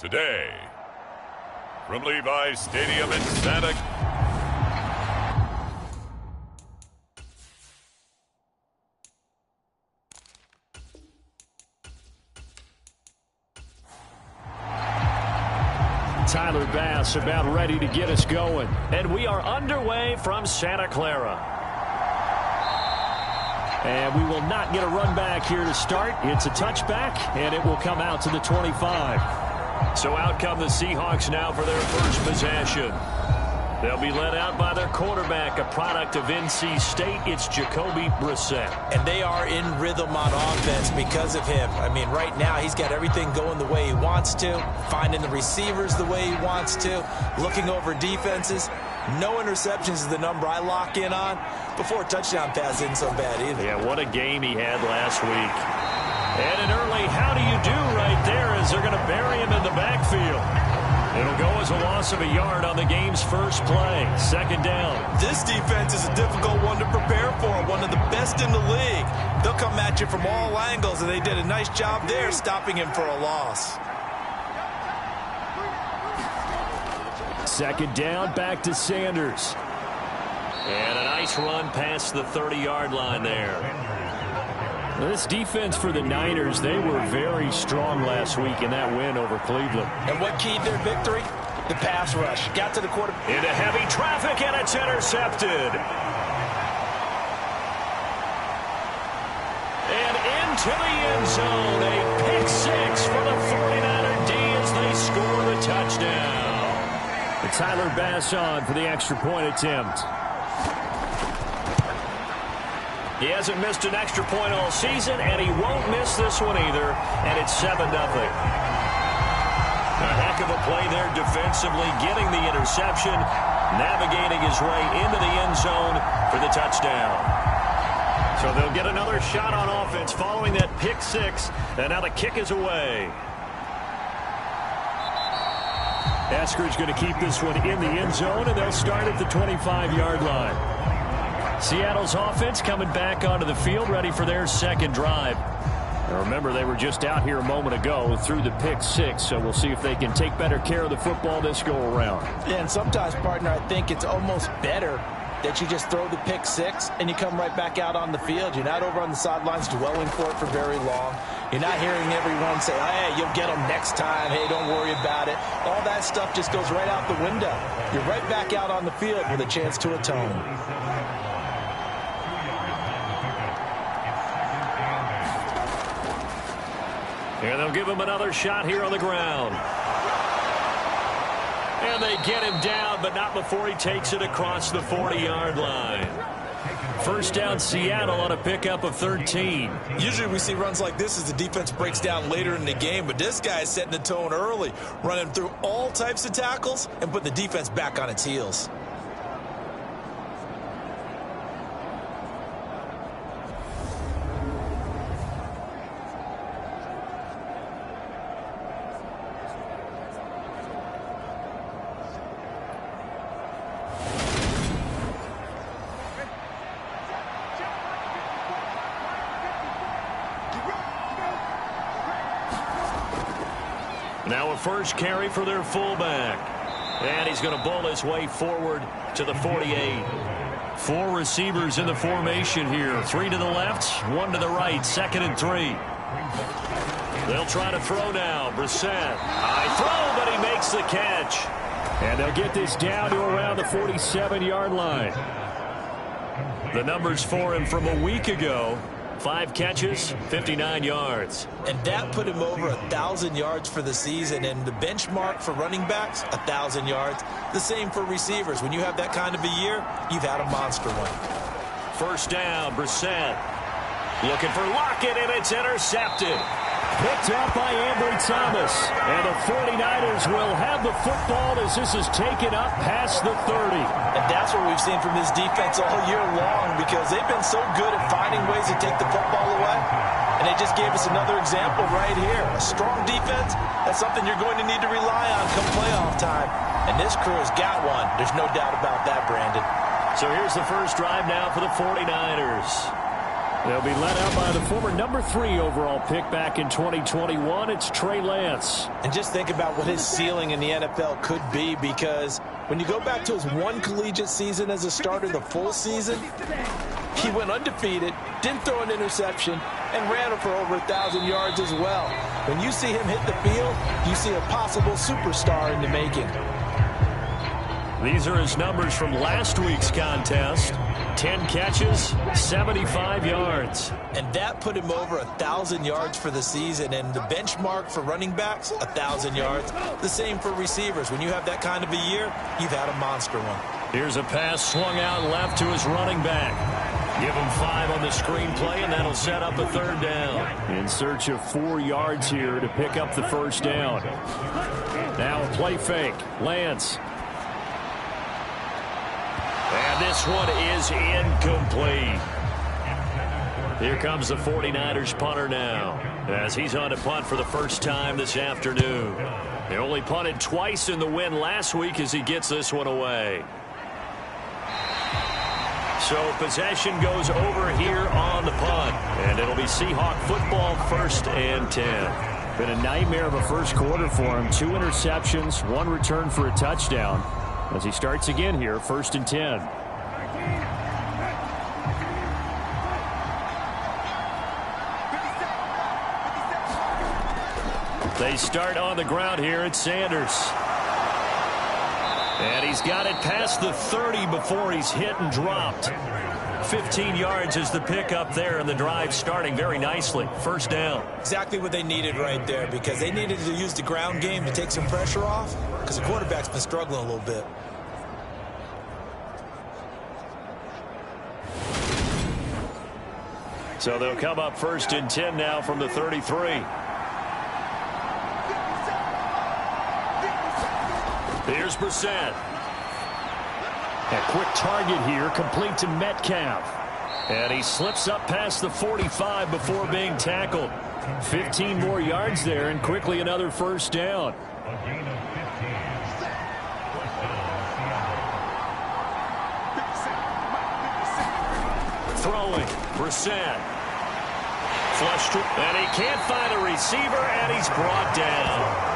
Today, from Levi's Stadium in Santa Tyler Bass about ready to get us going. And we are underway from Santa Clara. And we will not get a run back here to start. It's a touchback, and it will come out to the 25. So out come the Seahawks now for their first possession. They'll be led out by their quarterback, a product of NC State. It's Jacoby Brissett. And they are in rhythm on offense because of him. I mean, right now he's got everything going the way he wants to, finding the receivers the way he wants to, looking over defenses. No interceptions is the number I lock in on. Before touchdown pass isn't so bad either. Yeah, what a game he had last week. And an early how do you do right there as they're going to bury him in the backfield. It'll go as a loss of a yard on the game's first play. Second down. This defense is a difficult one to prepare for, one of the best in the league. They'll come at you from all angles, and they did a nice job there stopping him for a loss. Second down, back to Sanders. And a nice run past the 30-yard line there. This defense for the Niners, they were very strong last week in that win over Cleveland. And what keyed their victory? The pass rush. Got to the quarterback. Into heavy traffic, and it's intercepted. And into the end zone. A pick six for the 49er D as they score the touchdown. And Tyler Bass on for the extra point attempt. He hasn't missed an extra point all season, and he won't miss this one either, and it's 7-0. A heck of a play there defensively, getting the interception, navigating his way into the end zone for the touchdown. So they'll get another shot on offense following that pick six, and now the kick is away. Eskridge going to keep this one in the end zone, and they'll start at the 25-yard line. Seattle's offense coming back onto the field, ready for their second drive. Now remember, they were just out here a moment ago through the pick six, so we'll see if they can take better care of the football this go-around. Yeah, and sometimes, partner, I think it's almost better that you just throw the pick six and you come right back out on the field. You're not over on the sidelines dwelling for it for very long. You're not hearing everyone say, hey, you'll get them next time. Hey, don't worry about it. All that stuff just goes right out the window. You're right back out on the field with a chance to atone. And they'll give him another shot here on the ground. And they get him down, but not before he takes it across the 40-yard line. First down, Seattle on a pickup of 13. Usually we see runs like this as the defense breaks down later in the game, but this guy is setting the tone early, running through all types of tackles and putting the defense back on its heels. Now a first carry for their fullback. And he's going to bowl his way forward to the 48. Four receivers in the formation here. Three to the left, one to the right. Second and 3. They'll try to throw now. Brissett. High throw, but he makes the catch. And they'll get this down to around the 47-yard line. The numbers for him from a week ago. 5 catches, 59 yards. And that put him over 1,000 yards for the season. And the benchmark for running backs, 1,000 yards. The same for receivers. When you have that kind of a year, you've had a monster one. First down, Brissett. Looking for Lockett, and it's intercepted. Picked up by Ambry Thomas. And the 49ers will have the football as this is taken up past the 30. And that's what we've seen from this defense all year long, because they've been so good at finding ways to take the football away. And they just gave us another example right here. A strong defense, that's something you're going to need to rely on come playoff time. And this crew has got one. There's no doubt about that, Brandon. So here's the first drive now for the 49ers. They'll be led out by the former number 3 overall pick back in 2021. It's Trey Lance. And just think about what his ceiling in the NFL could be, because when you go back to his one collegiate season as a starter, the full season, he went undefeated, didn't throw an interception, and ran for over 1,000 yards as well. When you see him hit the field, you see a possible superstar in the making. These are his numbers from last week's contest. 10 catches, 75 yards. And that put him over 1,000 yards for the season. And the benchmark for running backs, 1,000 yards. The same for receivers. When you have that kind of a year, you've had a monster one. Here's a pass swung out left to his running back. Give him 5 on the screenplay, and that'll set up a 3rd down. In search of 4 yards here to pick up the 1st down. Now a play fake. Lance. And this one is incomplete. Here comes the 49ers punter now, as he's on to punt for the first time this afternoon. They only punted twice in the win last week as he gets this one away. So possession goes over here on the punt, and it'll be Seahawk football, 1st and 10. Been a nightmare of a first quarter for him. 2 interceptions, 1 return for a touchdown. As he starts again here, 1st and 10. They start on the ground here at Sanders. And he's got it past the 30 before he's hit and dropped. 15 yards is the pickup there, and the drive starting very nicely. 1st down. Exactly what they needed right there, because they needed to use the ground game to take some pressure off, because the quarterback's been struggling a little bit. So they'll come up 1st and 10 now from the 33. Here's Brissett. A quick target here, complete to Metcalf. And he slips up past the 45 before being tackled. 15 more yards there, and quickly another 1st down. Throwing, Brissett. Flushed, and he can't find a receiver, and he's brought down.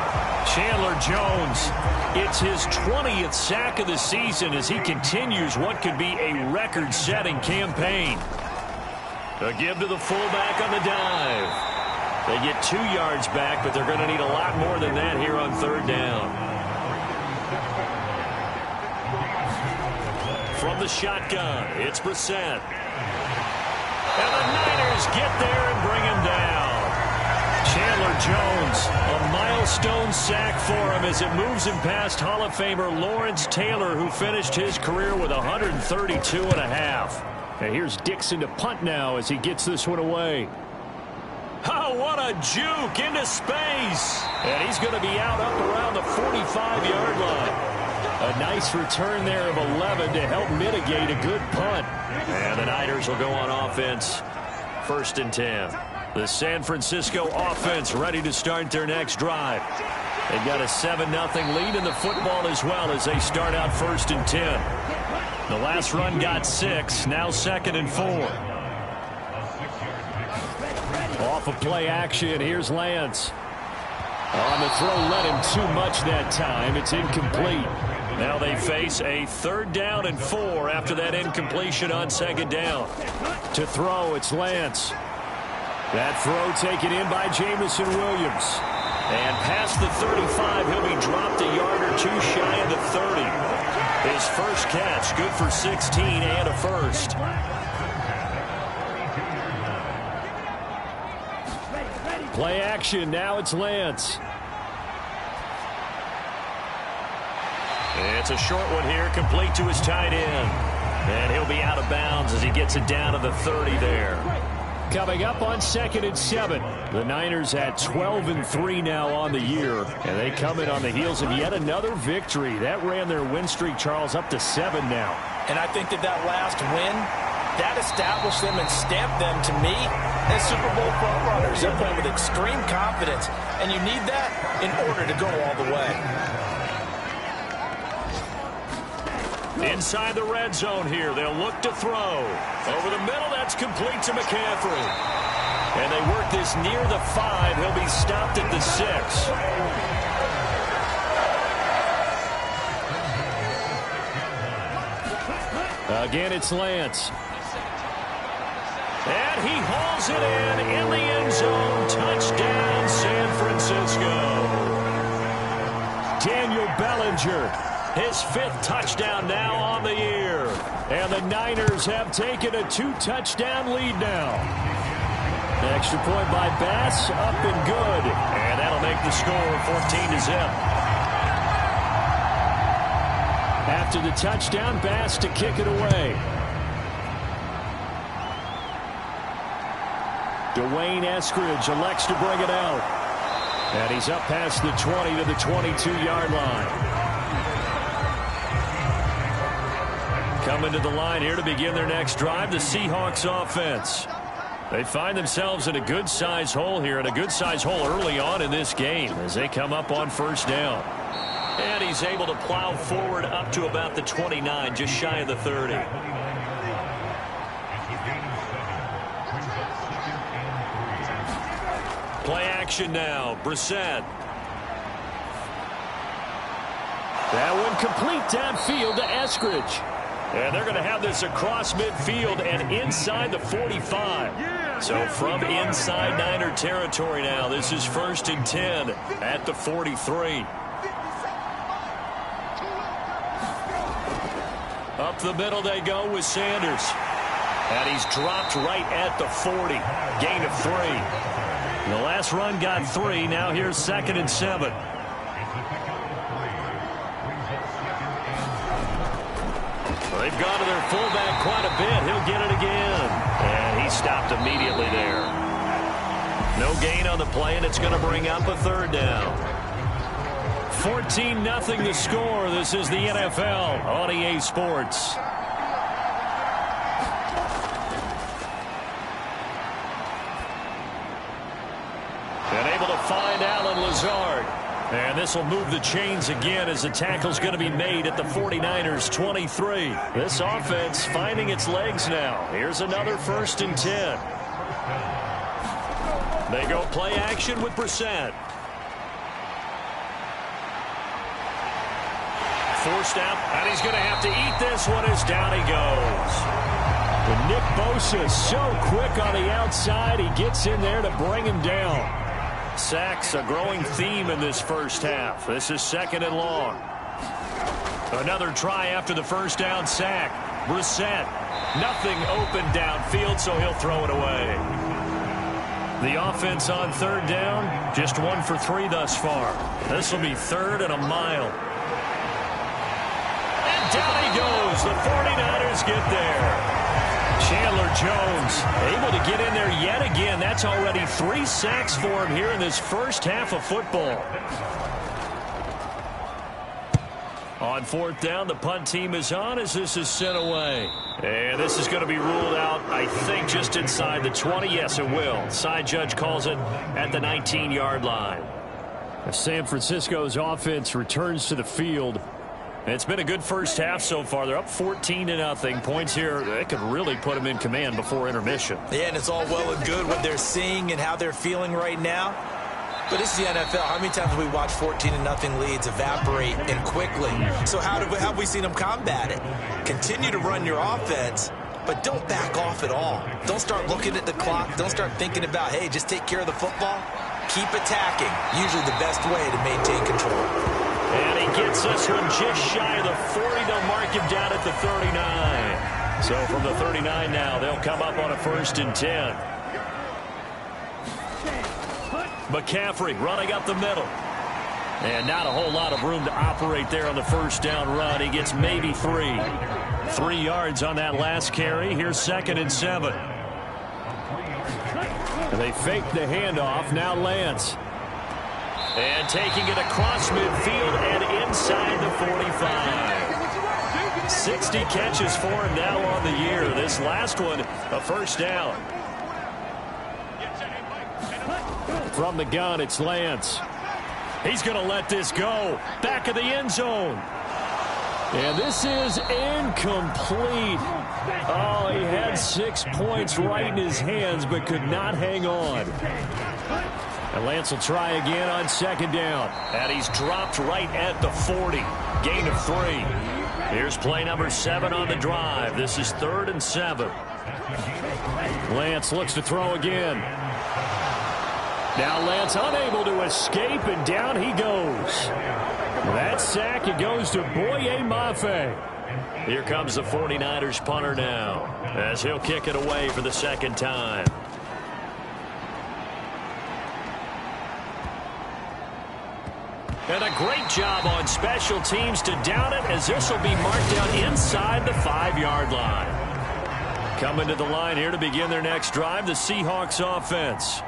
Chandler Jones, it's his 20th sack of the season as he continues what could be a record-setting campaign. A give to the fullback on the dive. They get 2 yards back, but they're going to need a lot more than that here on 3rd down. From the shotgun, it's Brissett. And the Niners get there and bring him down. Chandler Jones, a milestone sack for him as it moves him past Hall of Famer Lawrence Taylor, who finished his career with 132 and a half. And here's Dixon to punt now as he gets this one away. Oh, what a juke into space. And he's going to be out up around the 45-yard line. A nice return there of 11 to help mitigate a good punt. And the Niners will go on offense, 1st and 10. The San Francisco offense ready to start their next drive. They've got a 7-0 lead in the football as well as they start out 1st and 10. The last run got 6, now 2nd and 4. Off of play action, here's Lance. On the throw, let him too much that time. It's incomplete. Now they face a 3rd down and 4 after that incompletion on 2nd down. To throw, it's Lance. That throw taken in by Jamison Williams. And past the 35, he'll be dropped a yard or 2 shy of the 30. His first catch, good for 16 and a 1st. Play action, now it's Lance. It's a short one here, complete to his tight end. And he'll be out of bounds as he gets it down to the 30 there. Coming up on 2nd and 7. The Niners at 12-3 now on the year. And they come in on the heels of yet another victory. That ran their win streak, Charles, up to 7 now. And I think that last win, that established them and stamped them, to me, as Super Bowl frontrunners. They're playing with extreme confidence. And you need that in order to go all the way. Inside the red zone here, they'll look to throw. Over the middle, That's complete to McCaffrey. And they work this near the 5. He'll be stopped at the 6. Again, it's Lance. And he hauls it in the end zone. Touchdown, San Francisco. Daniel Bellinger, his 5th touchdown now on the year. And the Niners have taken a 2-touchdown lead now. An extra point by Bass, up and good. And that'll make the score 14-0. After the touchdown, Bass to kick it away. Dwayne Eskridge elects to bring it out. And he's up past the 20 to the 22-yard line. Coming to the line here to begin their next drive, the Seahawks offense. They find themselves in a good-sized hole here, and a good-sized hole early on in this game as they come up on first down. And he's able to plow forward up to about the 29, just shy of the 30. Play action now. Brissett. That one complete downfield to Eskridge. And they're going to have this across midfield and inside the 45. So from inside Niner territory now, this is 1st and 10 at the 43. Up the middle they go with Sanders. And he's dropped right at the 40. Gain of 3. The last run got 3. Now here's 2nd and 7. They've gone to their fullback quite a bit. He'll get it again. And he stopped immediately there. No gain on the play, and it's going to bring up a 3rd down. 14-0 the score. This is the NFL on EA Sports. And able to find Allen Lazard. And this will move the chains again as the tackle's going to be made at the 49ers 23. This offense finding its legs now. Here's another 1st and 10. They go play action with Brissett. Forced out, and he's going to have to eat this one as down he goes. But Nick Bosa so quick on the outside, he gets in there to bring him down. Sacks a growing theme in this first half. This is 2nd and long. Another try after the first down sack. Brissett, nothing open downfield, so he'll throw it away. The offense on 3rd down, just 1 for 3 thus far. This will be 3rd and a mile. And down he goes. The 49ers get there. Chandler Jones able to get in there yet again. That's already 3 sacks for him here in this first half of football. On 4th down, the punt team is on as this is sent away. And this is going to be ruled out, I think, just inside the 20. Yes, it will. Side judge calls it at the 19-yard line. San Francisco's offense returns to the field. It's been a good first half so far. They're up 14-0. Points here, they could really put them in command before intermission. Yeah, and it's all well and good what they're seeing and how they're feeling right now. But this is the NFL. How many times have we watched 14-0 leads evaporate and quickly? So how have we seen them combat it? Continue to run your offense, but don't back off at all. Don't start looking at the clock. Don't start thinking about, hey, just take care of the football. Keep attacking. Usually the best way to maintain control. And he gets this one just shy of the 40. They'll mark him down at the 39. So from the 39 now, they'll come up on a 1st and 10. McCaffrey running up the middle. And not a whole lot of room to operate there on the first down run. He gets maybe 3. 3 yards on that last carry. Here's 2nd and 7. And they fake the handoff. Now Lance. And taking it across midfield and inside the 45. 60 catches for him now on the year. This last one, a first down. From the gun, it's Lance. He's going to let this go. Back of the end zone. And this is incomplete. Oh, he had 6 points right in his hands, but could not hang on. And Lance will try again on second down. And he's dropped right at the 40. Gain of 3. Here's play number 7 on the drive. This is 3rd and 7. Lance looks to throw again. Now Lance unable to escape, and down he goes. That sack, it goes to Boye Mafe. Here comes the 49ers punter now, as he'll kick it away for the second time. And a great job on special teams to down it, as this will be marked down inside the 5-yard line. Coming to the line here to begin their next drive, the Seahawks offense.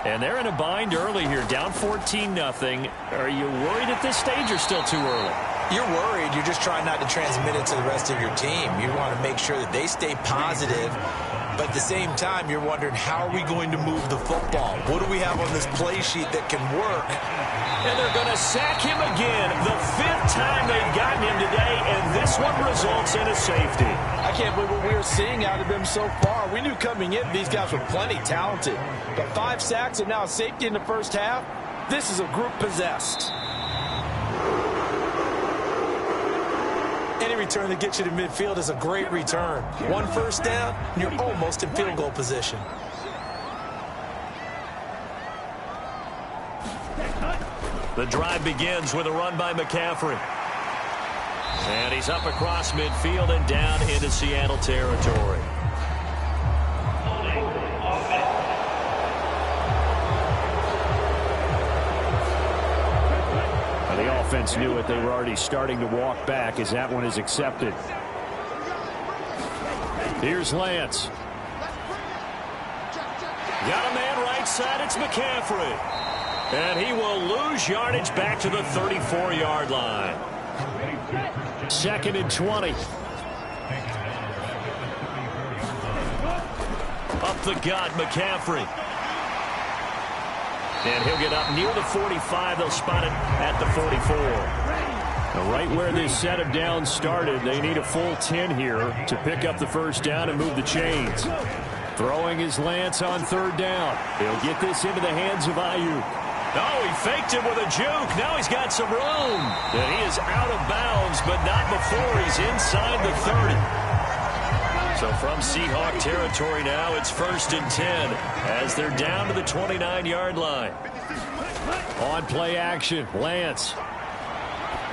And they're in a bind early here, down 14-0. Are you worried at this stage or still too early? You're worried. You're just trying not to transmit it to the rest of your team. You want to make sure that they stay positive. But at the same time, you're wondering, how are we going to move the football? What do we have on this play sheet that can work? And they're going to sack him again. The 5th time they've gotten him today, and this one results in a safety. I can't believe what we're seeing out of them so far. We knew coming in these guys were plenty talented. But 5 sacks and now a safety in the first half, this is a group possessed. Any return that gets you to midfield is a great return. 1 first down, and you're almost in field goal position. The drive begins with a run by McCaffrey. And he's up across midfield and down into Seattle territory. The offense knew it. They were already starting to walk back as that one is accepted. Here's Lance. Got a man right side. It's McCaffrey. And he will lose yardage back to the 34-yard line. 2nd and 20. Up the gut, McCaffrey. And he'll get up near the 45. They'll spot it at the 44. Now right where this set of downs started, they need a full 10 here to pick up the first down and move the chains. Throwing his Lance on 3rd down. He'll get this into the hands of Ayuk. Oh, he faked him with a juke. Now he's got some room. And he is out of bounds, but not before he's inside the 30. So from Seahawk territory now, it's 1st and 10 as they're down to the 29-yard line. On play action, Lance.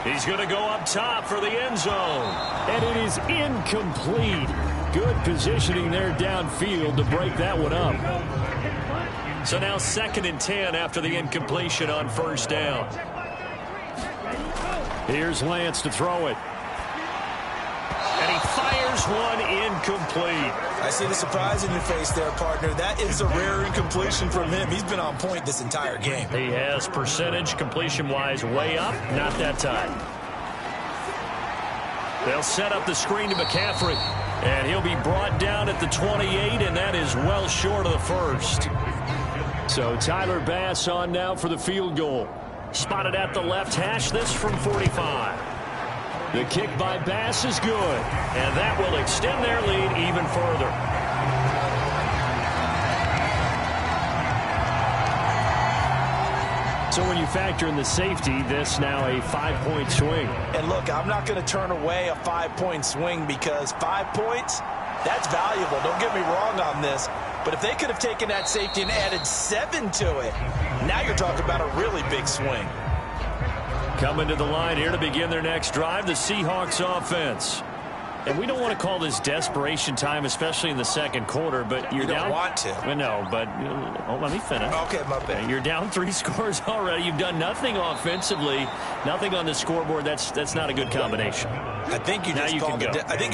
He's going to go up top for the end zone. And it is incomplete. Good positioning there downfield to break that one up. So now 2nd and 10 after the incompletion on 1st down. Here's Lance to throw it. And he fires one incomplete. I see the surprise in your face there, partner. That is a rare incompletion from him. He's been on point this entire game. He has percentage completion-wise way up. Not that time. They'll set up the screen to McCaffrey. And he'll be brought down at the 28, and that is well short of the first. So Tyler Bass on now for the field goal. Spotted at the left hash, this from 45. The kick by Bass is good, and that will extend their lead even further. So when you factor in the safety, this now a 5-point swing. And look, I'm not going to turn away a 5-point swing because 5 points, that's valuable. Don't get me wrong on this. But if they could have taken that safety and added 7 to it, now you're talking about a really big swing. Coming to the line here to begin their next drive, the Seahawks offense. And we don't want to call this desperation time, especially in the second quarter, but you're down. You don't want to. Well, no, but let me finish. Okay, my bad. You're down 3 scores already. You've done nothing offensively, nothing on the scoreboard. That's not a good combination. I think you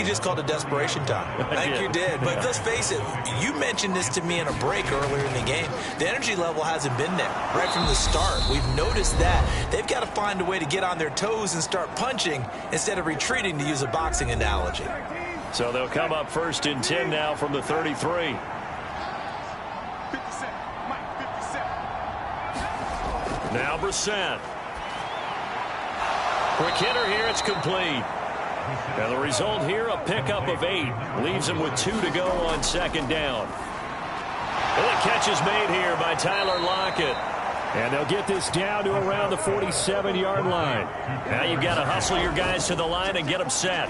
just called it desperation time. I think you did. But let's face it, you mentioned this to me in a break earlier in the game. The energy level hasn't been there right from the start. We've noticed that. They've got to find a way to get on their toes and start punching instead of retreating, to use a boxing analogy. So they'll come up 1st and 10 now from the 33. Now Brissett. Quick hitter here, it's complete. And the result here, a pickup of 8. Leaves him with 2 to go on second down. And the catch is made here by Tyler Lockett. And they'll get this down to around the 47-yard line. Now you've got to hustle your guys to the line and get them set.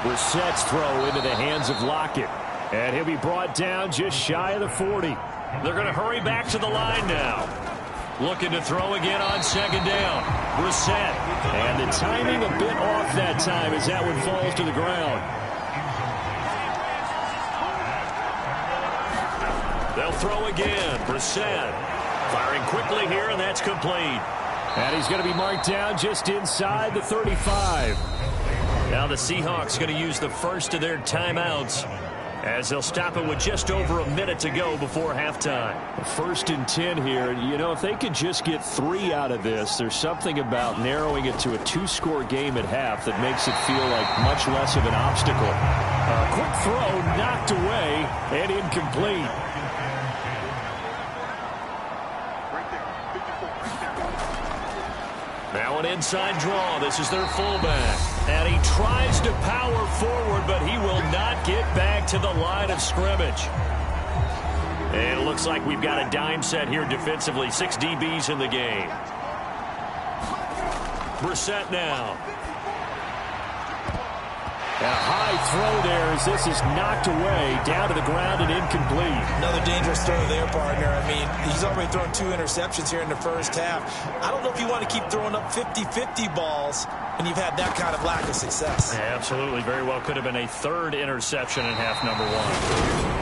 Brissett's throw into the hands of Lockett. And he'll be brought down just shy of the 40. They're going to hurry back to the line now. Looking to throw again on second down. Brissett. And the timing a bit off that time as that one falls to the ground. They'll throw again. Brissett. Firing quickly here, and that's complete. And he's going to be marked down just inside the 35. Now the Seahawks going to use the first of their timeouts as they'll stop it with just over a minute to go before halftime. 1st and 10 here. You know, if they could just get 3 out of this, there's something about narrowing it to a 2-score game at half that makes it feel like much less of an obstacle. A quick throw knocked away and incomplete. Now an inside draw. This is their fullback. And he tries to power forward, but he will not get back to the line of scrimmage. And it looks like we've got a dime set here defensively. 6 DBs in the game. Brissett now. And a high throw there as this is knocked away, down to the ground and incomplete. Another dangerous throw there, partner. I mean, he's already thrown 2 interceptions here in the first half. I don't know if you want to keep throwing up 50-50 balls when you've had that kind of lack of success. Yeah, absolutely. Very well could have been a 3rd interception in half number 1.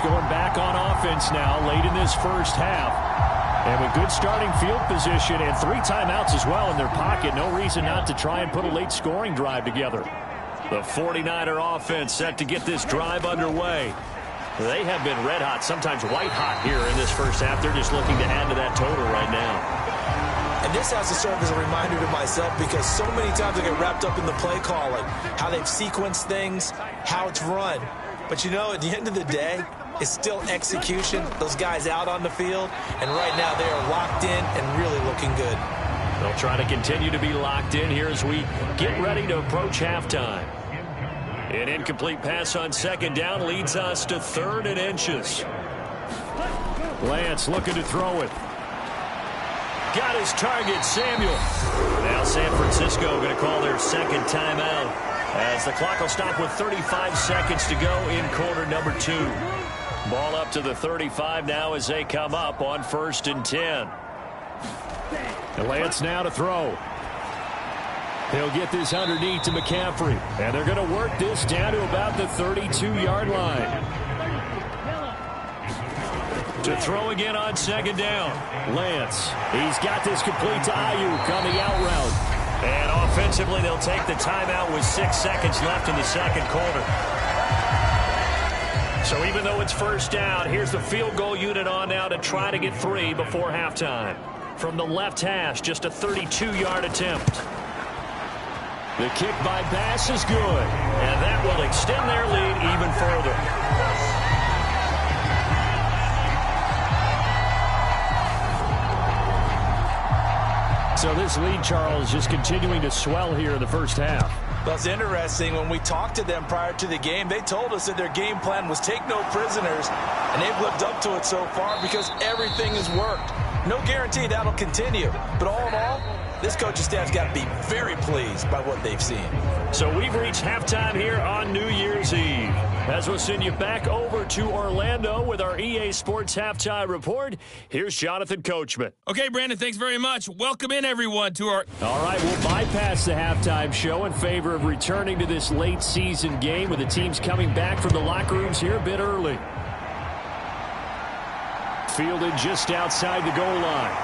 Going back on offense now late in this first half. And with good starting field position and 3 timeouts as well in their pocket, no reason not to try and put a late scoring drive together. The 49er offense set to get this drive underway. They have been red hot, sometimes white hot here in this first half. They're just looking to add to that total right now. And this has to serve as a reminder to myself because so many times I get wrapped up in the play calling, how they've sequenced things, how it's run. But, you know, at the end of the day, it's still execution. Those guys out on the field, and right now they are locked in and really looking good. They'll try to continue to be locked in here as we get ready to approach halftime. An incomplete pass on second down leads us to 3rd and inches. Lance looking to throw it. Got his target, Samuel. Now San Francisco going to call their 2nd timeout as the clock will stop with 35 seconds to go in quarter number 2. Ball up to the 35 now as they come up on 1st and 10. And Lance now to throw. He'll get this underneath to McCaffrey. And they're going to work this down to about the 32-yard line. To throw again on second down. Lance. He's got this complete to Ayuk on the out route. And offensively, they'll take the timeout with 6 seconds left in the second quarter. So even though it's first down, here's the field goal unit on now to try to get 3 before halftime. From the left hash, just a 32-yard attempt. The kick by Bass is good. And that will extend their lead even further. So this lead, Charles, just continuing to swell here in the first half. Well, it's interesting. When we talked to them prior to the game, they told us that their game plan was take no prisoners, and they've lived up to it so far because everything has worked. No guarantee that'll continue. But all in all, this coaching staff's got to be very pleased by what they've seen. So we've reached halftime here on New Year's Eve. As we'll send you back over to Orlando with our EA Sports Halftime Report, here's Jonathan Coachman. Okay, Brandon, thanks very much. Welcome in, everyone, to our... All right, we'll bypass the halftime show in favor of returning to this late season game with the teams coming back from the locker rooms here a bit early. Fielded just outside the goal line.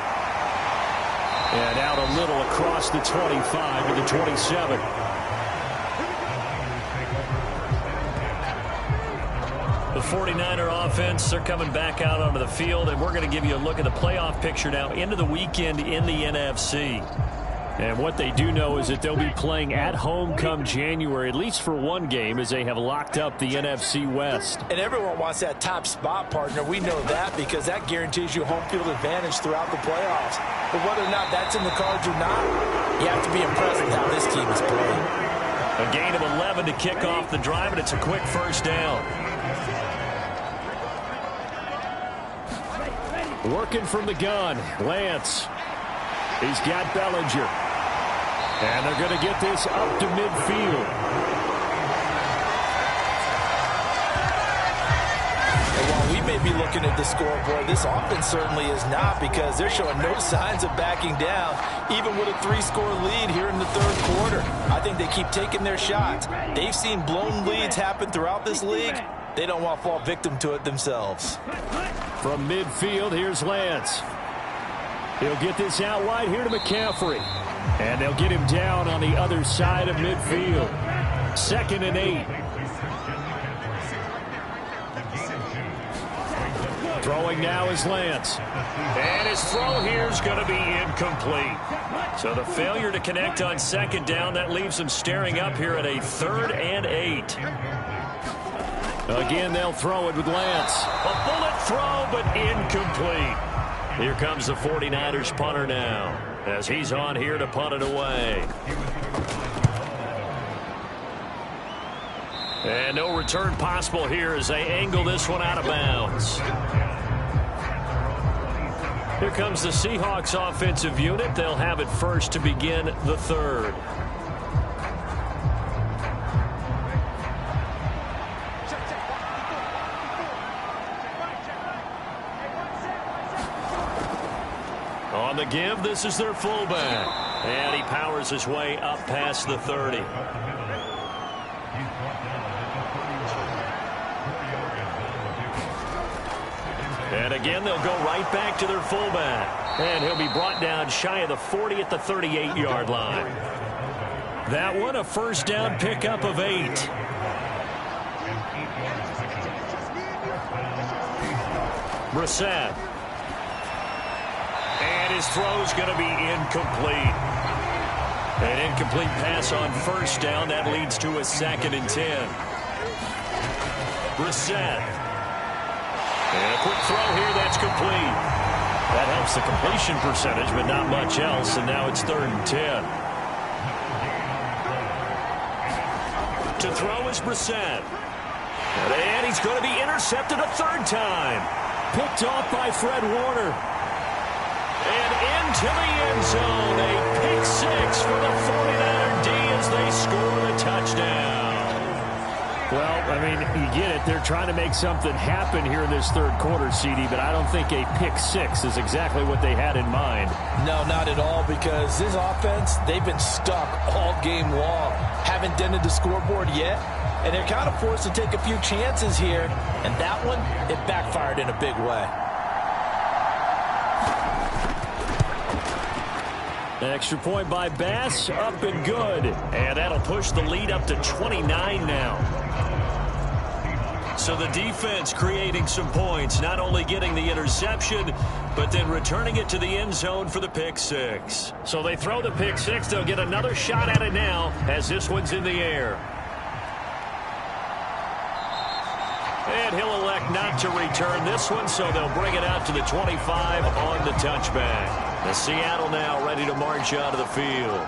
And out a little across the 25 to the 27. The 49er offense, they're coming back out onto the field, and we're going to give you a look at the playoff picture now into the weekend in the NFC. And what they do know is that they'll be playing at home come January, at least for one game, as they have locked up the NFC West. And everyone wants that top spot, partner. We know that because that guarantees you home field advantage throughout the playoffs. But whether or not that's in the cards or not, you have to be impressed with how this team is playing. A gain of 11 to kick off the drive, and it's a quick first down. Working from the gun, Lance. He's got Bellinger. And they're going to get this up to midfield. And while we may be looking at the scoreboard, this offense certainly is not, because they're showing no signs of backing down, even with a 3-score lead here in the third quarter. I think they keep taking their shots. They've seen blown leads happen throughout this league. They don't want to fall victim to it themselves. From midfield, here's Lance. He'll get this out wide here to McCaffrey. And they'll get him down on the other side of midfield. 2nd and 8. Throwing now is Lance. And his throw here is going to be incomplete. So the failure to connect on 2nd down, that leaves him staring up here at a 3rd and 8. Again, they'll throw it with Lance. A bullet throw, but incomplete. Here comes the 49ers punter now, as he's on here to punt it away. And no return possible here as they angle this one out of bounds. Here comes the Seahawks offensive unit. They'll have it first to begin the third. On the give, this is their fullback. And he powers his way up past the 30. And again, they'll go right back to their fullback. And he'll be brought down shy of the 40 at the 38-yard line. That one, a first down pickup of 8. Brissett. And his throw's going to be incomplete. An incomplete pass on first down. That leads to a 2nd and 10. Brissett. And a quick throw here. That's complete. That helps the completion percentage, but not much else. And now it's 3rd and 10. To throw is Brissett. And he's going to be intercepted a 3rd time. Picked off by Fred Warner. And into the end zone, a pick 6 for the 49er D as they score the touchdown. Well, I mean, you get it. They're trying to make something happen here in this third quarter, CD, but I don't think a pick 6 is exactly what they had in mind. No, not at all, because this offense, they've been stuck all game long. Haven't dented the scoreboard yet, and they're kind of forced to take a few chances here, and that one, it backfired in a big way. Extra point by Bass, up and good. And that'll push the lead up to 29 now. So the defense creating some points, not only getting the interception, but then returning it to the end zone for the pick 6. So they throw the pick 6. They'll get another shot at it now as this one's in the air. And he'll elect not to return this one, so they'll bring it out to the 25 on the touchback. The Seattle now ready to march out of the field.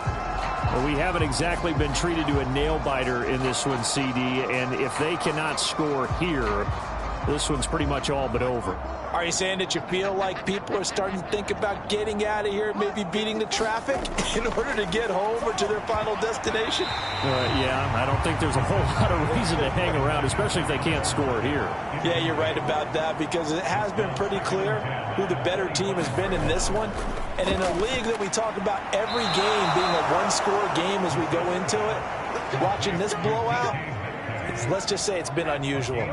Well, we haven't exactly been treated to a nail-biter in this one, CD, and if they cannot score here, this one's pretty much all but over. Are you saying that you feel like people are starting to think about getting out of here, maybe beating the traffic in order to get home or to their final destination? Yeah, I don't think there's a whole lot of reason to hang around, especially if they can't score here. Yeah, you're right about that, because it has been pretty clear who the better team has been in this one. And in a league that we talk about every game being a one-score game as we go into it, watching this blowout, let's just say it's been unusual.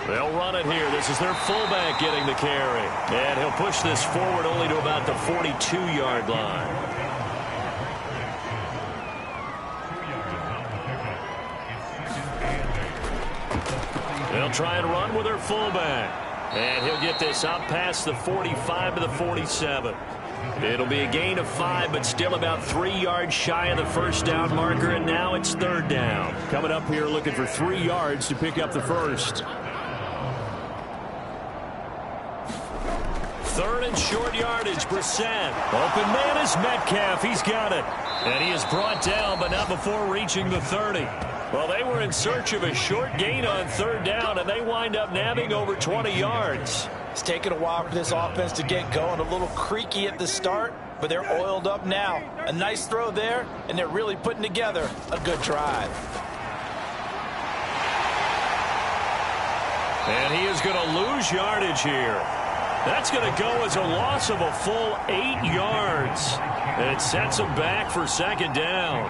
They'll run it here. This is their fullback getting the carry. And he'll push this forward only to about the 42-yard line. They'll try and run with their fullback. And he'll get this up past the 45 to the 47. It'll be a gain of 5, but still about 3 yards shy of the first down marker, and now it's third down. Coming up here looking for 3 yards to pick up the first. Third and short yardage, Brissett. Open man is Metcalf. He's got it. And he is brought down, but not before reaching the 30. Well, they were in search of a short gain on third down, and they wind up nabbing over 20 yards. It's taken a while for this offense to get going. A little creaky at the start, but they're oiled up now. A nice throw there, and they're really putting together a good drive. And he is going to lose yardage here. That's going to go as a loss of a full 8 yards. And it sets him back for second down.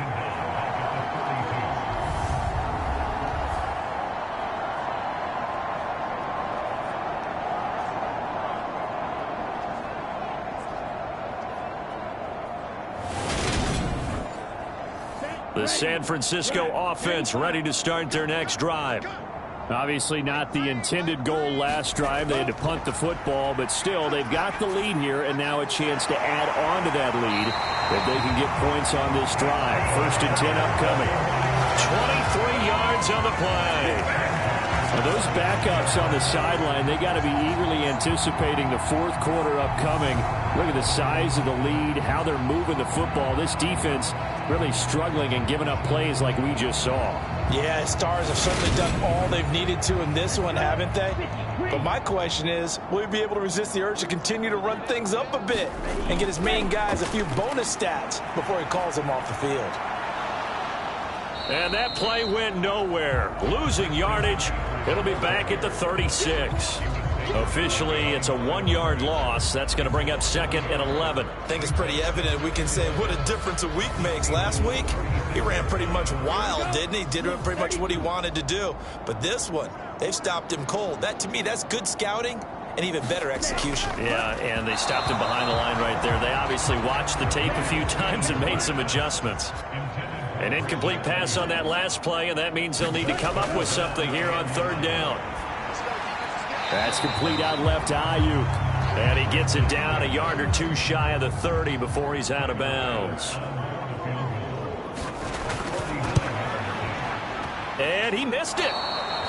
The San Francisco offense ready to start their next drive. Obviously not the intended goal last drive. They had to punt the football, but still they've got the lead here, and now a chance to add on to that lead if they can get points on this drive. 1st and 10 upcoming. 23 yards on the play. Now those backups on the sideline, they got to be eagerly anticipating the fourth quarter upcoming. Look at the size of the lead, how they're moving the football. This defense really struggling and giving up plays like we just saw. Yeah, Stars have certainly done all they've needed to in this one, haven't they? But my question is, will he be able to resist the urge to continue to run things up a bit and get his main guys a few bonus stats before he calls them off the field? And that play went nowhere. Losing yardage. It'll be back at the 36. Officially, it's a 1-yard loss. That's going to bring up 2nd and 11. I think it's pretty evident we can say what a difference a week makes. Last week, he ran pretty much wild, didn't he? Did pretty much what he wanted to do. But this one, they've stopped him cold. That, to me, that's good scouting and even better execution. Yeah, and they stopped him behind the line right there. They obviously watched the tape a few times and made some adjustments. An incomplete pass on that last play, and that means they'll need to come up with something here on third down. That's complete out left to Ayuk. And he gets it down a yard or two shy of the 30 before he's out of bounds. And he missed it.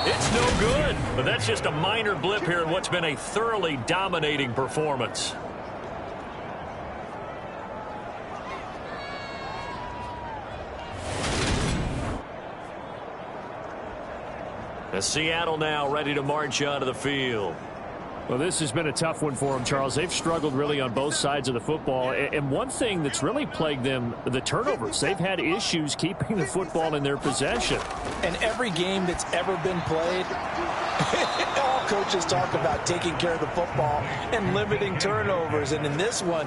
It's no good. But that's just a minor blip here in what's been a thoroughly dominating performance. Seattle now ready to march onto the field. Well, this has been a tough one for them, Charles. They've struggled really on both sides of the football. And one thing that's really plagued them, the turnovers. They've had issues keeping the football in their possession. And every game that's ever been played, all coaches talk about taking care of the football and limiting turnovers. And in this one,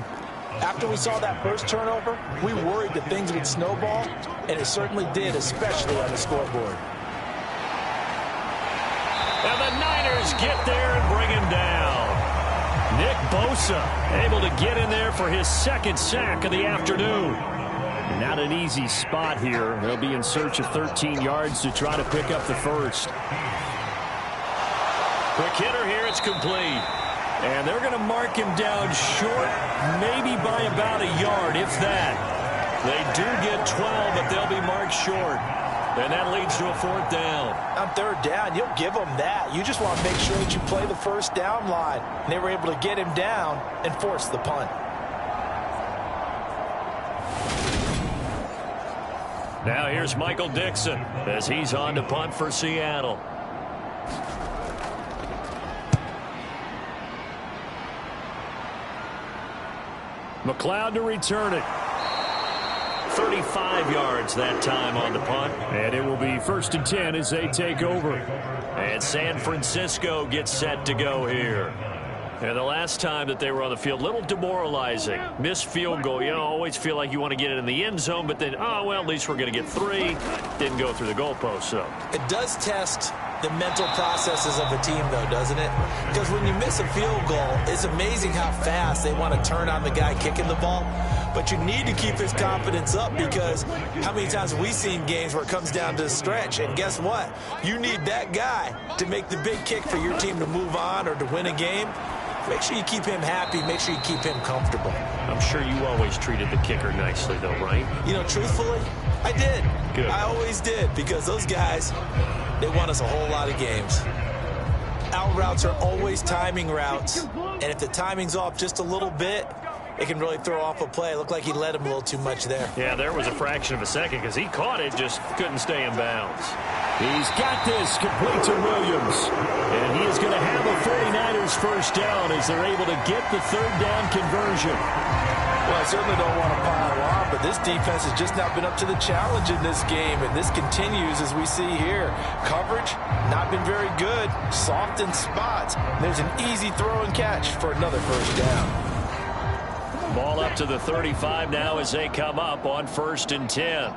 after we saw that first turnover, we worried that things would snowball, and it certainly did, especially on the scoreboard. And the Niners get there and bring him down. Nick Bosa able to get in there for his 2nd sack of the afternoon. Not an easy spot here. They'll be in search of 13 yards to try to pick up the first. Quick hitter here, it's complete. And they're going to mark him down short, maybe by about a yard, if that. They do get 12, but they'll be marked short. And that leads to a 4th down. On third down, you'll give them that. You just want to make sure that you play the first down line. And they were able to get him down and force the punt. Now here's Michael Dixon as he's on to punt for Seattle. McLeod to return it. 35 yards that time on the punt. And it will be 1st and 10 as they take over. And San Francisco gets set to go here. And the last time that they were on the field, a little demoralizing. Missed field goal. You know, always feel like you want to get it in the end zone, but then, oh, well, at least we're going to get 3. Didn't go through the goalpost, so. It does test the mental processes of a team, though, doesn't it? Because when you miss a field goal, it's amazing how fast they want to turn on the guy kicking the ball. but you need to keep his confidence up, because how many times have we seen games where it comes down to the stretch? And guess what? You need that guy to make the big kick for your team to move on or to win a game. Make sure you keep him happy. Make sure you keep him comfortable. I'm sure you always treated the kicker nicely, though, right? You know, truthfully, I did. Good. I always did, because those guys, they won us a whole lot of games. Out routes are always timing routes, and if the timing's off just a little bit, it can really throw off a play. It looked like he led him a little too much there. Yeah, there was a fraction of a second because he caught it, just couldn't stay in bounds. He's got this complete to Williams. And he is going to have a 49ers first down as they're able to get the third down conversion. Well, I certainly don't want to pile on, but this defense has just not been up to the challenge in this game, and this continues as we see here. Coverage, not been very good. Soft in spots. There's an easy throw and catch for another first down. Ball up to the 35 now as they come up on 1st and 10.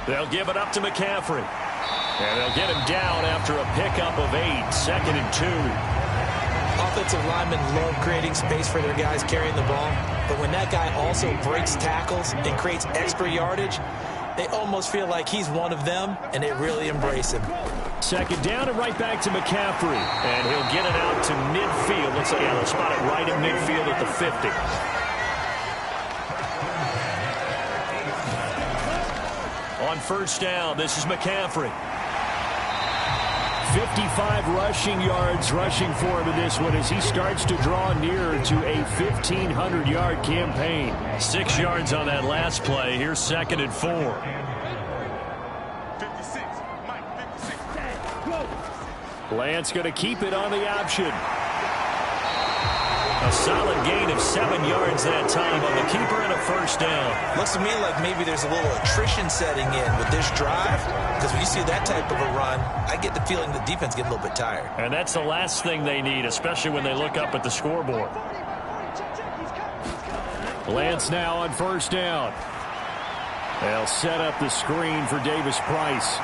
They'll give it up to McCaffrey. And they'll get him down after a pickup of 8, 2nd and 2. Offensive linemen love creating space for their guys carrying the ball, but when that guy also breaks tackles and creates extra yardage, they almost feel like he's one of them, and they really embrace him. 2nd down and right back to McCaffrey. And he'll get it out to midfield. Looks like they'll spot it right in midfield at the 50. On 1st down, this is McCaffrey. 55 rushing yards rushing for him in this one as he starts to draw nearer to a 1,500-yard campaign. 6 yards on that last play. Here's 2nd and 4. Lance going to keep it on the option. A solid gain of 7 yards that time on the keeper and a first down. Looks to me like maybe there's a little attrition setting in with this drive, because when you see that type of a run, I get the feeling the defense gets a little bit tired. And that's the last thing they need, especially when they look up at the scoreboard. Lance now on 1st down. They'll set up the screen for Davis Price.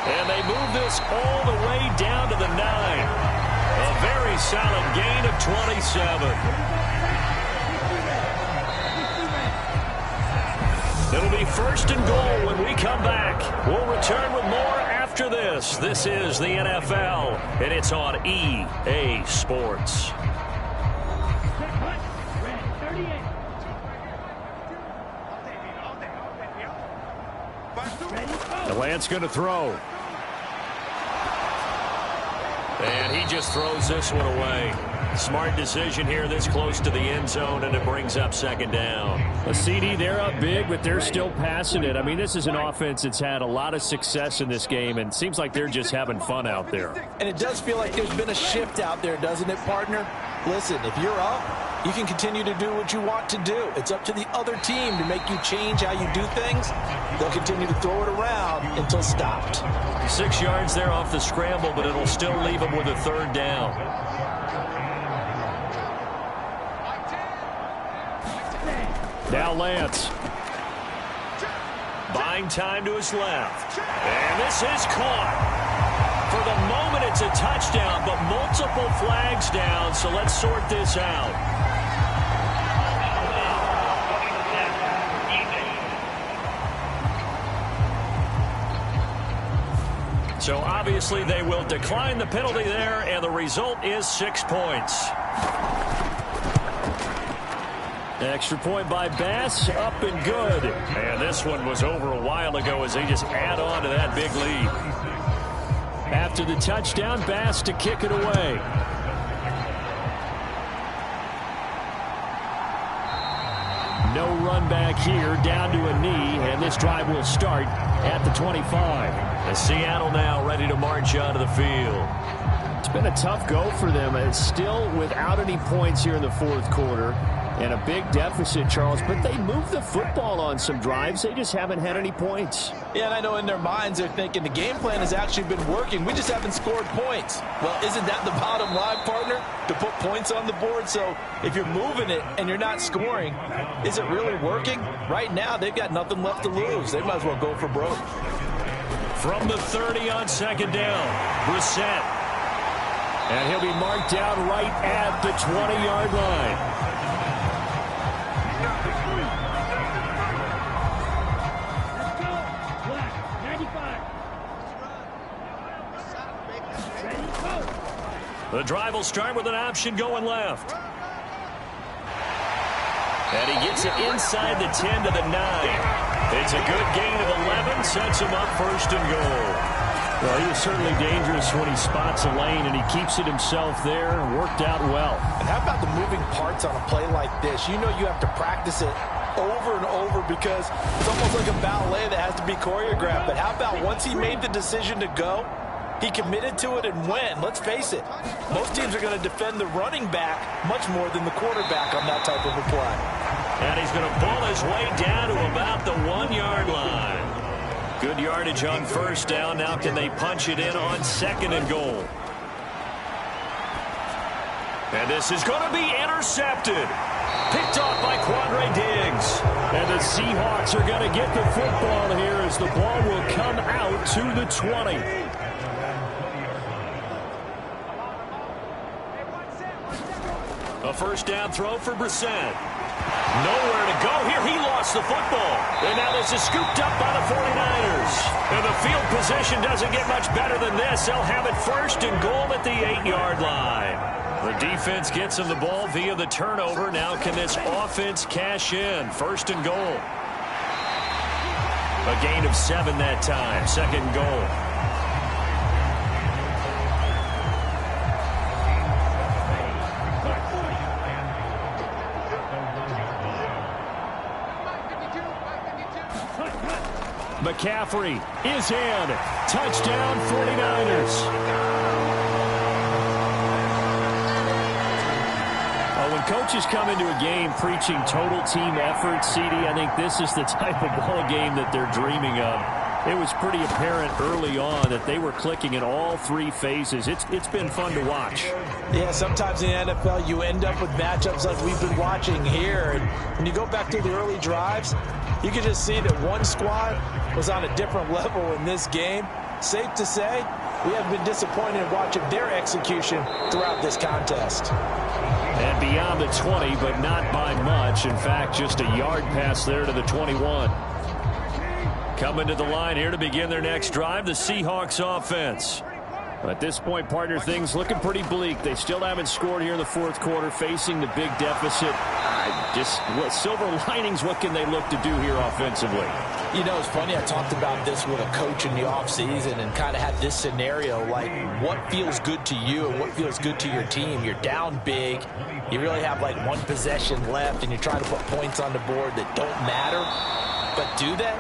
And they move this all the way down to the 9. A very solid gain of 27. It'll be 1st and goal when we come back. We'll return with more after this. This is the NFL, and it's on EA Sports. Lance going to throw. And he just throws this one away. Smart decision here this close to the end zone, and it brings up 2nd down. A CD, they're up big, but they're still passing it. I mean, this is an offense that's had a lot of success in this game, and it seems like they're just having fun out there. And it does feel like there's been a shift out there, doesn't it, partner? Listen, if you're up, you can continue to do what you want to do. It's up to the other team to make you change how you do things. They'll continue to throw it around until stopped. 6 yards there off the scramble, but it'll still leave them with a 3rd down. Now Lance. Buying time to his left. And this is caught. For the moment, it's a touchdown, but multiple flags down, so let's sort this out. So obviously they will decline the penalty there, and the result is 6 points. Extra point by Bass, up and good. And this one was over a while ago as they just add on to that big lead. After the touchdown, Bass to kick it away. No run back here, down to a knee, and this drive will start at the 25. And Seattle now ready to march onto the field. It's been a tough go for them. It's still without any points here in the 4th quarter. And a big deficit, Charles, but they moved the football on some drives. They just haven't had any points. Yeah, and I know in their minds they're thinking the game plan has actually been working. We just haven't scored points. Well, isn't that the bottom line, partner? To put points on the board. So if you're moving it and you're not scoring, is it really working? Right now, they've got nothing left to lose. They might as well go for broke. From the 30 on 2nd down, Brissett. And he'll be marked down right at the 20-yard line. The drive will start with an option going left. And he gets it inside the 10 to the 9. It's a good gain of 11, sets him up first and goal. Well, he is certainly dangerous when he spots a lane, and he keeps it himself there. Worked out well. And how about the moving parts on a play like this? You know you have to practice it over and over because it's almost like a ballet that has to be choreographed. But how about once he made the decision to go, he committed to it and went. Let's face it, most teams are going to defend the running back much more than the quarterback on that type of a play. And he's going to pull his way down to about the 1-yard line. Good yardage on first down. Now can they punch it in on second and goal? And this is going to be intercepted. Picked off by Quandre Diggs. And the Seahawks are going to get the football here as the ball will come out to the 20. A first down throw for Brissett. Nowhere to go here. He lost the football. And now this is scooped up by the 49ers. And the field position doesn't get much better than this. They'll have it first and goal at the 8-yard line. The defense gets him the ball via the turnover. Now can this offense cash in? First and goal. A gain of 7 that time. Second and goal. McCaffrey is in. Touchdown 49ers. When coaches come into a game preaching total team effort, CD, I think this is the type of ball game that they're dreaming of. It was pretty apparent early on that they were clicking in all 3 phases. It's been fun to watch. Yeah, sometimes in the NFL you end up with matchups like we've been watching here. And when you go back to the early drives, you can just see that one squad was on a different level in this game. Safe to say, we have been disappointed in watching their execution throughout this contest. And beyond the 20, but not by much. In fact, just a yard pass there to the 21. Coming to the line here to begin their next drive, the Seahawks offense. At this point, partner, things looking pretty bleak. They still haven't scored here in the fourth quarter, facing the big deficit. Just silver linings, what can they look to do here offensively? You know, it's funny, I talked about this with a coach in the offseason and kind of had this scenario, like what feels good to you and what feels good to your team. You're down big. You really have like one possession left and you're trying to put points on the board that don't matter. But do they?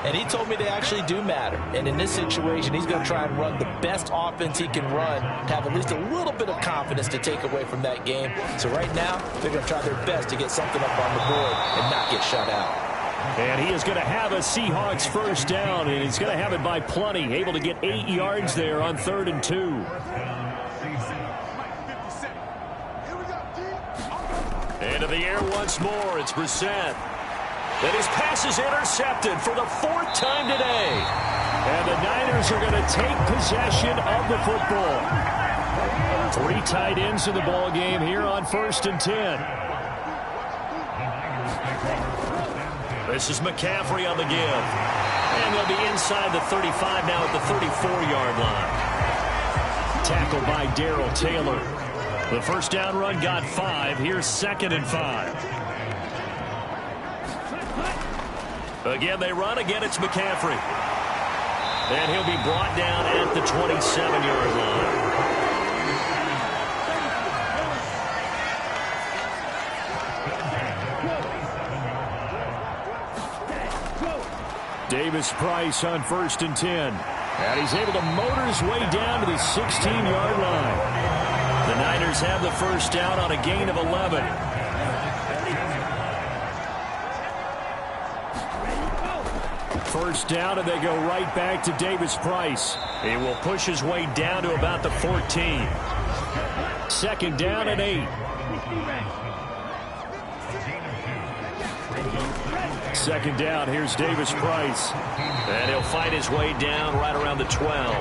And he told me they actually do matter. And in this situation, he's going to try and run the best offense he can run to have at least a little bit of confidence to take away from that game. So right now, they're going to try their best to get something up on the board and not get shut out. And he is going to have a Seahawks first down, and he's going to have it by plenty. Able to get 8 yards there on 3rd and 2. Into the air once more. It's Brissett. And his pass is intercepted for the 4th time today. And the Niners are going to take possession of the football. 3 tight ends in the ball game here on 1st and 10. This is McCaffrey on the give. And they'll be inside the 35 now at the 34-yard line. Tackled by Darrell Taylor. The first down run got 5. Here's 2nd and 5. Again, they run. Again, it's McCaffrey. And he'll be brought down at the 27-yard line. Davis Price on 1st and 10. And he's able to motor his way down to the 16-yard line. The Niners have the first down on a gain of 11. First down, and they go right back to Davis Price. He will push his way down to about the 14. 2nd down and 8. 2nd down, here's Davis Price. And he'll fight his way down right around the 12.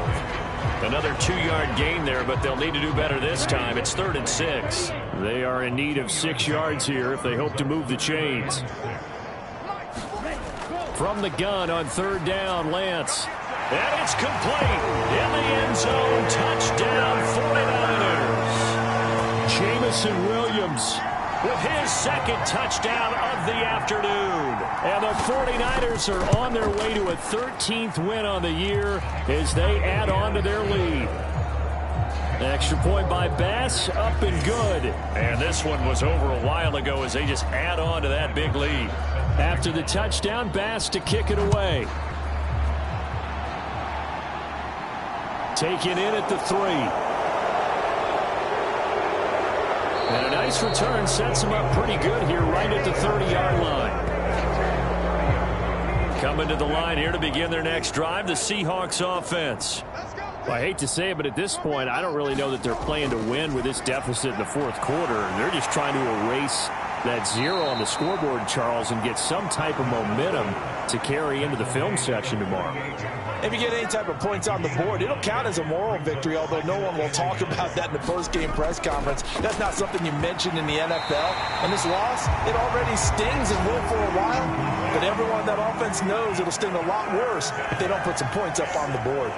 Another 2-yard gain there, but they'll need to do better this time. It's 3rd and 6. They are in need of 6 yards here if they hope to move the chains. From the gun on 3rd down, Lance. And it's complete. In the end zone. Touchdown, 49ers. Jamison Williams with his 2nd touchdown of the afternoon. And the 49ers are on their way to a 13th win on the year as they add on to their lead. Extra point by Bass, up and good. And this one was over a while ago as they just add on to that big lead. After the touchdown, Bass to kick it away. Taken in at the 3. And a nice return sets him up pretty good here right at the 30-yard line. Coming to the line here to begin their next drive, the Seahawks offense. Well, I hate to say it, but at this point, I don't really know that they're playing to win with this deficit in the 4th quarter. They're just trying to erase that 0 on the scoreboard, Charles, and get some type of momentum to carry into the film section tomorrow. If you get any type of points on the board, it'll count as a moral victory, although no one will talk about that in the post-game press conference. That's not something you mentioned in the NFL. And this loss, it already stings and will for a while, but everyone in that offense knows it'll sting a lot worse if they don't put some points up on the board.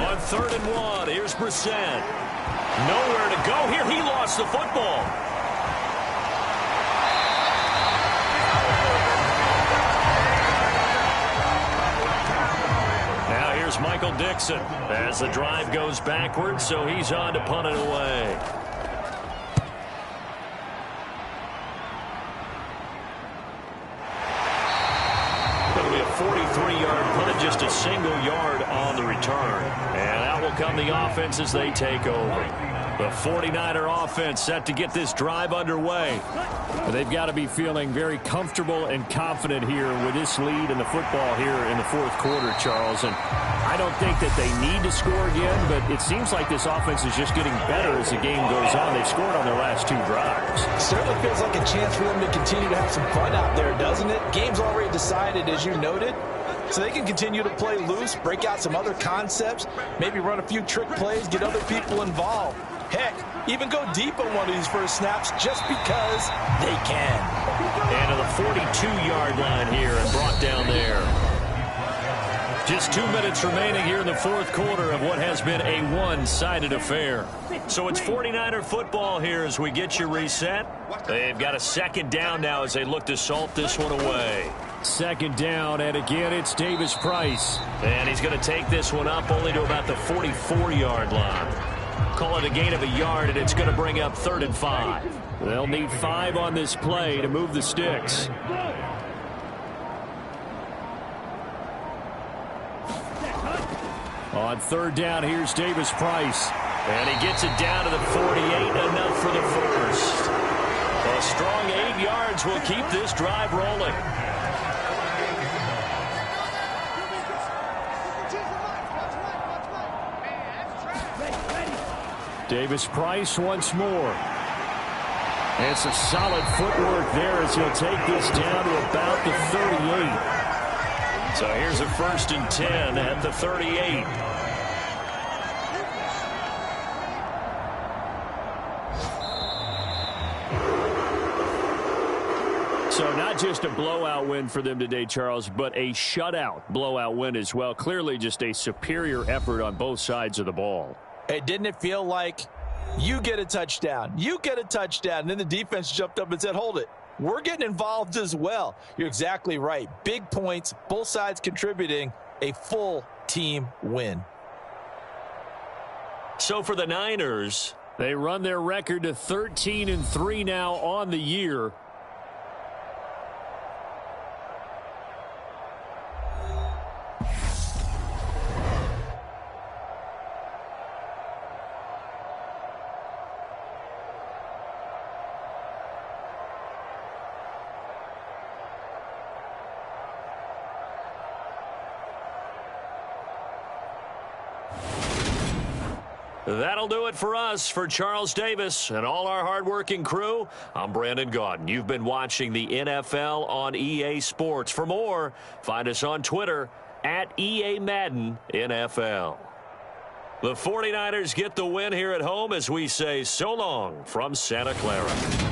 On 3rd and 1, here's Brissett. Nowhere to go here. He lost the football. Now here's Michael Dixon as the drive goes backwards, so he's on to punt it away. It'll be a 43-yard punt, just a single yard on the return. And out will come the offense as they take over. The 49er offense set to get this drive underway. They've got to be feeling very comfortable and confident here with this lead in the football here in the 4th quarter, Charles. And I don't think that they need to score again, but it seems like this offense is just getting better as the game goes on. They've scored on their last 2 drives. It certainly feels like a chance for them to continue to have some fun out there, doesn't it? Game's already decided, as you noted. So they can continue to play loose, break out some other concepts, maybe run a few trick plays, get other people involved. Heck, even go deep on one of these first snaps just because they can. And to the 42-yard line here and brought down there. Just 2 minutes remaining here in the 4th quarter of what has been a one-sided affair. So it's 49er football here as we get you reset. They've got a 2nd down now as they look to salt this one away. 2nd down, and again, it's Davis Price. And he's going to take this one up only to about the 44-yard line. Call it a gain of a yard, and it's going to bring up 3rd and 5. They'll need 5 on this play to move the sticks. On 3rd down, here's Davis Price. And he gets it down to the 48, enough for the 1st. A strong 8 yards will keep this drive rolling. Davis Price once more. It's a solid footwork there as he'll take this down to about the 38. So here's a 1st and 10 at the 38. So not just a blowout win for them today, Charles, but a shutout blowout win as well. Clearly just a superior effort on both sides of the ball. Hey, didn't it feel like you get a touchdown, you get a touchdown, and then the defense jumped up and said, hold it, we're getting involved as well. You're exactly right. Big points, both sides contributing, a full team win. So for the Niners, they run their record to 13-3 now on the year. That'll do it for us. For Charles Davis and all our hardworking crew, I'm Brandon Gaudin. You've been watching the NFL on EA Sports. For more, find us on Twitter @EA Madden NFL. The 49ers get the win here at home as we say so long from Santa Clara.